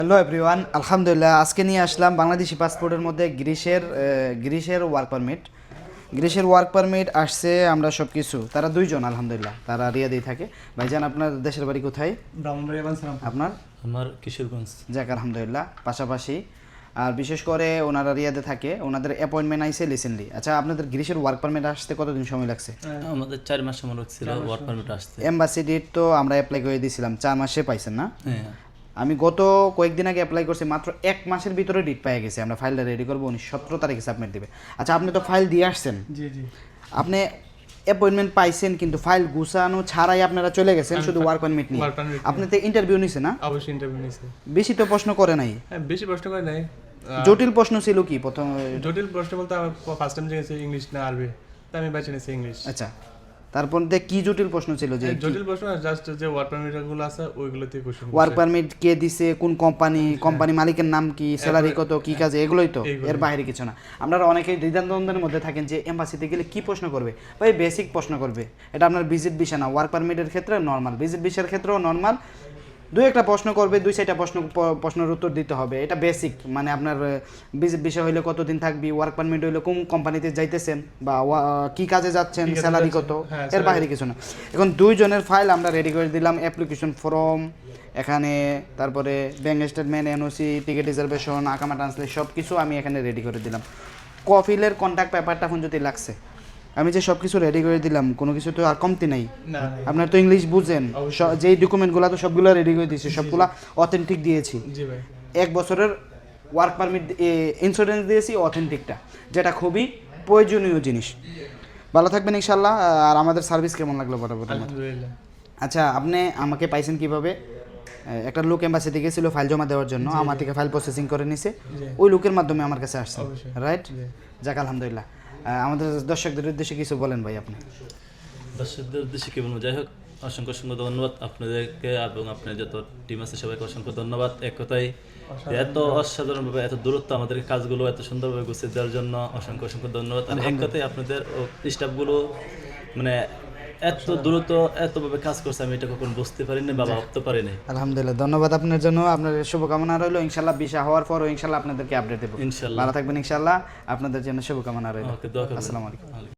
Hello everyone, আলহামদুলিল্লাহ আজকে নিয়ে আসলাম বাংলাদেশি পাসপোর্টের মধ্যে গ্রিসের ওয়ার্ক পারমিট আসছে। আমরা সব কিছু তারা দুইজন আলহামদুলিল্লাহ তারা রিয়াদেই থাকে। ভাইজান আপনার দেশের বাড়ি কোথায়? আপনার? আমার কিশোরগঞ্জ। যাক আলহামদুলিল্লাহ, পাশাপাশি। আর বিশেষ করে ওনারা রিয়াদে থাকে, ওনাদের অ্যাপয়েন্টমেন্ট আইছে রিসেন্টলি। আচ্ছা, আপনাদের গ্রিসের ওয়ার্ক পারমিট আসতে কতদিন সময় লাগছে? আমাদের 4 মাস সময় লাগছিল ওয়ার্ক পারমিট আসতে। এমবাসি ডেট তো আমরা অ্যাপ্লাই করে দিয়েছিলাম, 4 মাসে পাইছেন না? হ্যাঁ, আমি গত কয়েকদিন আগে অ্যাপ্লাই করছি, মাত্র 1 মাসের ভিতরে ডেট পেয়ে গেছে। আমরা ফাইলটা রেডি করবো, 17 তারিখে সাবমিট দেবে। আচ্ছা, আপনি তো ফাইল দিয়ে আসছেন। জি জি। আপনি অ্যাপয়েন্টমেন্ট পাইছেন, কিন্তু ফাইল গুছানো ছাড়াই আপনারা চলে গেছেন শুধু ওয়ার্ক পারমিট নিয়ে। আপনি তো ইন্টারভিউ নিছে না? অবশ্যই ইন্টারভিউ নিছে। বেশি তো প্রশ্ন করে নাই? হ্যাঁ, বেশি প্রশ্ন করে নাই। জটিল প্রশ্ন ছিল কি প্রথম? জটিল প্রশ্ন বলতে আমার ফার্স্ট টাইম জেনেছি ইংলিশ না আরবি, তাই আমি বেছে নিয়েছি ইংলিশ। আচ্ছা, তারপর কি জটিল প্রশ্ন ছিল? যে জটিল প্রশ্ন জাস্ট যে ওয়ার্ক পারমিট গুলো আছে ওইগুলোতে কোশ্চেন। ওয়ার্ক পারমিট কে দিছে, কোন কোম্পানি মালিকের নাম কি, স্যালারি কত, কি কাজে, এগুলোই তো, এর বাইরে কিছু না। আপনারা অনেকেই দ্বিধাদ্বন্দ্বের মধ্যে থাকেন যে এম্বাসিতে গেলে কি প্রশ্ন করবে। ভাই বেসিক প্রশ্ন করবে। এটা আপনার ভিজিট ভিসা না, ওয়ার্ক পারমিটের ক্ষেত্রে নর্মাল, ভিজিট ভিসার ক্ষেত্রেও নর্মাল। দুই একটা প্রশ্ন করবে, 2-4টা প্রশ্নের উত্তর দিতে হবে। এটা বেসিক, মানে আপনার ভিজিট ভিসা হইলে কতদিন থাকবি, ওয়ার্ক পারমিট হইলে কোন কোম্পানিতে যাইতেছেন বা কি কাজে যাচ্ছেন, স্যালারি কত, এর বাইরে কিছু না। এখন দুইজনের ফাইল আমরা রেডি করে দিলাম, অ্যাপ্লিকেশন ফর্ম এখানে, তারপরে bank statement, NOC, ticket reservation, আকামা ট্রান্সলেট সব কিছু আমি এখানে রেডি করে দিলাম। কফিলের কন্ট্যাক্ট পেপারটা এখন যদি লাগছে, আমি যে সব কিছু রেডি করে দিলাম, কোনো কিছু তো আর কমতি নাই। আপনার তো ইংলিশ বুঝেন, যেই ডকুমেন্টগুলো তো সবগুলো রেডি করে দিয়েছি, সবগুলো অথেন্টিক দিয়েছি। জি ভাই। 1 বছরের ওয়ার্ক পারমিট ইন্স্যুরেন্স দিয়েছি, অথেন্টিকটা, যেটা খুবই প্রয়োজনীয় জিনিস। ভালো থাকবেন ইনশাল্লাহ। আর আমাদের সার্ভিস কেমন লাগলো বরাবর? আলহামদুলিল্লাহ। আচ্ছা, আপনি আমাকে পাইছেন কিভাবে? একটা লোক এম্বাসিতে গেছিল ফাইল জমা দেওয়ার জন্য, আমার থেকে ফাইল প্রসেসিং করে নিছে, ওই লোকের মাধ্যমে আমার কাছে আসছে, রাইট? যাক আলহামদুলিল্লাহ। আমাদের দর্শকদের উদ্দেশ্যে কিছু বলেন ভাই আপনি। দর্শকদের উদ্দেশ্যে কি বলবো, যাই হোক অসংখ্য অসংখ্য ধন্যবাদ আপনাদেরকে এবং আপনার যত টিম আছে সবাইকে অসংখ্য ধন্যবাদ। এক কথায় এত অসাধারণভাবে এত দূরত্ব আমাদের কাজগুলো এত সুন্দরভাবে গুছিয়ে দেওয়ার জন্য অসংখ্য অসংখ্য ধন্যবাদ। আর এক কথায় আপনাদের স্টাফগুলো মানে এত দ্রুত এতভাবে কাজ করছে, আমি এটা কখনো বুঝতে পারিনি বা ভাবতে পারিনি। আলহামদুলিল্লাহ, ধন্যবাদ আপনার জন্য। আপনার শুভকামনা রইল। ইনশাল্লাহ ভিসা হওয়ার পরও ইনশাল্লাহ আপনাদেরকে আপডেট দেবো। ইনশাল্লাহ ভালো থাকবেন ইনশাল্লাহ। আপনাদের জন্য শুভকামনা রইল। ওকে, দোয়া করবেন। আসসালামু আলাইকুম।